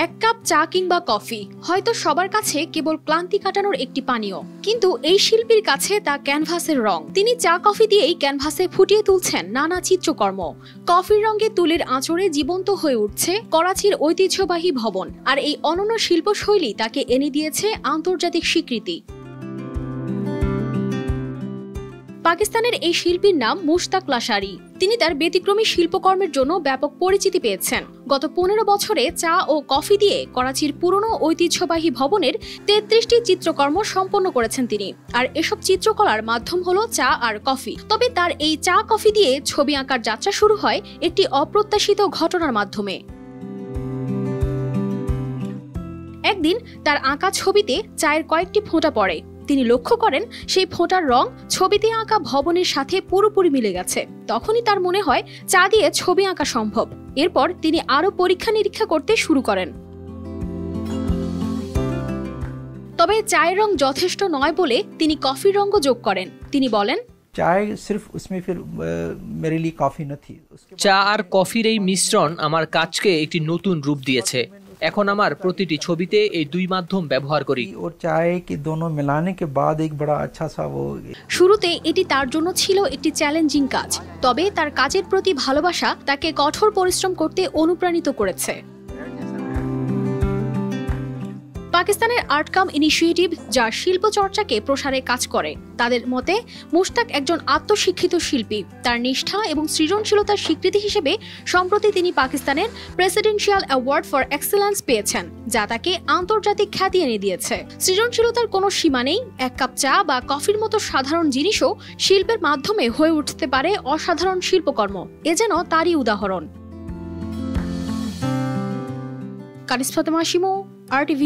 এক কাপ চা কিংবা কফি হয়তো সবার কাছে কেবল ক্লান্তি কাটানোর একটি পানীয়, কিন্তু এই শিল্পীর কাছে তা ক্যানভাসের রং। তিনি চা কফি দিয়েই ক্যানভাসে ফুটিয়ে তুলছেন নানা চিত্রকর্ম। কফির রঙে তুলির আঁচড়ে জীবন্ত হয়ে উঠছে করাচির ঐতিহ্যবাহী ভবন, আর এই অনন্য শিল্পশৈলী তাকে এনে দিয়েছে আন্তর্জাতিক স্বীকৃতি। পাকিস্তানের এই শিল্পীর নাম মুশতাক লাশারি। তিনি তার ব্যতিক্রমী শিল্পকর্মের জন্য ব্যাপক পরিচিতি পেয়েছেন। গত 15 বছরে চা ও কফি দিয়ে করাচির পুরনো ঐতিহ্যবাহী ভবনের 33টি চিত্রকর্ম সম্পন্ন করেছেন তিনি। আর এসব চিত্রকলার মাধ্যম হলো চা আর কফি। তবে তার এই চা কফি দিয়ে ছবি আঁকার যাত্রা শুরু হয় একটি অপ্রত্যাশিত ঘটনার মাধ্যমে। একদিন তার আঁকা ছবিতে চায়ের কয়েকটি ফোঁটা পড়ে। তিনি লক্ষ্য করেন সেই ফোঁটার রং ছবিতে আঁকা ভবনের সাথে পুরোপুরি মিলে গেছে। তখনই তার মনে হয় চা দিয়ে ছবি আঁকা সম্ভব। এরপর তিনি আরো পরীক্ষা নিরীক্ষা করতে শুরু করেন। তবে চায়ের রং যথেষ্ট নয় বলে তিনি কফির রঙও যোগ করেন। তিনি বলেন, চা আর কফির এই মিশ্রণ আমার কাজকে একটি নতুন রূপ দিয়েছে। এখন আমার প্রতিটি ছবিতে এই দুই মাধ্যম ব্যবহার করি। শুরুতে এটি তার জন্য ছিল একটি চ্যালেঞ্জিং কাজ, তবে তার কাজের প্রতি ভালোবাসা তাকে কঠোর পরিশ্রম করতে অনুপ্রাণিত করেছে। পাকিস্তানের আর্টকাম ইনিশিয়েটিভ, যা শিল্প চর্চাকে প্রসারে কাজ করে, তাদের মতে মুশতাক একজন আত্মশিক্ষিত শিল্পী। তার নিষ্ঠা এবং সৃজনশীলতার স্বীকৃতি হিসেবে সম্প্রতি তিনি পাকিস্তানের প্রেসিডেন্সিয়াল অ্যাওয়ার্ড ফর এক্সেলেন্স পেয়েছেন, যা তাকে আন্তর্জাতিক খ্যাতি এনে দিয়েছে। সৃজনশীলতার কোনো সীমা নেই। এক কাপ চা বা কফির মতো সাধারণ জিনিসও শিল্পের মাধ্যমে হয়ে উঠতে পারে অসাধারণ শিল্পকর্ম। এ যেন তারই উদাহরণ। কানিস ফাতেমা শিমু, RTV।